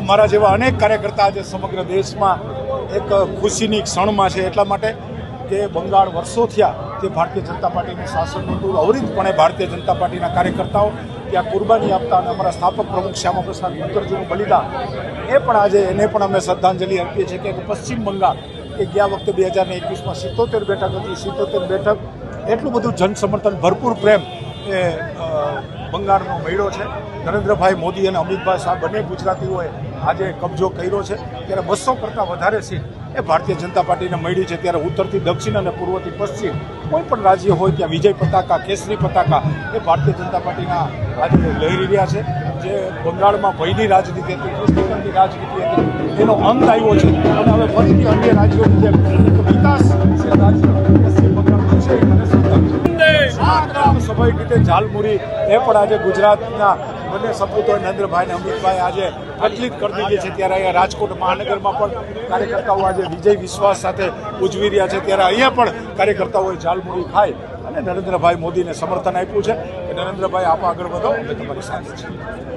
મારા જેવા અનેક કાર્યકર્તા આજે સમગ્ર દેશમાં એક ખુશીની ક્ષણમાં છે, એટલા માટે કે બંગાળ વર્ષો થયા તે ભારતીય જનતા પાર્ટીનું શાસન હતું. અવિરતપણે ભારતીય જનતા પાર્ટીના કાર્યકર્તાઓ ત્યાં કુરબાની આપતા અને અમારા સ્થાપક પ્રમુખ શ્યામા પ્રસાદ મુખર્જીનું બલિદાન એ પણ આજે એને પણ અમે શ્રદ્ધાંજલિ આપીએ છીએ કે પશ્ચિમ બંગાળ એ ગયા વખતે 2021માં 77 બેઠક હતી. 77 બેઠક એટલું બધું જનસમર્થન, ભરપૂર પ્રેમ એ બંગાળનો મળ્યો છે. નરેન્દ્રભાઈ મોદી અને અમિતભાઈ શાહ બંને ગુજરાતીઓએ આજે કબજો કર્યો છે. ત્યારે 200 કરતાં વધારે સીટ એ ભારતીય જનતા પાર્ટીને મળી છે. ત્યારે ઉત્તરથી દક્ષિણ અને પૂર્વથી પશ્ચિમ કોઈ પણ રાજ્ય હોય ત્યાં વિજય પતાકા, કેસરી પતાકા એ ભારતીય જનતા પાર્ટીના આજે લહેરી રહ્યા છે. જે બંગાળમાં ભયની રાજનીતિ હતી, પુસ્તકની રાજનીતિ હતી, એનો અંત આવ્યો છે અને હવે ફરીથી અન્ય રાજ્યોની જેમ એક વિકાસશીલ રાજ્ય પશ્ચિમ બંગાળનું છે. સ્વાભાવિક રીતે ઝાલમુરી એ પણ આજે ગુજરાતના બંને સપૂતો નરેન્દ્રભાઈ અને અમિતભાઈ આજે પ્રચલિત કરી દીધી છે. ત્યારે અહીંયા રાજકોટ મહાનગરમાં પણ કાર્યકર્તાઓ આજે વિજય વિશ્વાસ સાથે ઉજવી રહ્યા છે. ત્યારે અહીંયા પણ કાર્યકર્તાઓએ ઝાલમુરી ખાઈ અને નરેન્દ્રભાઈ મોદીને સમર્થન આપ્યું છે કે નરેન્દ્રભાઈ આપ આગળ વધો, અમે તમારી સાથે છીએ.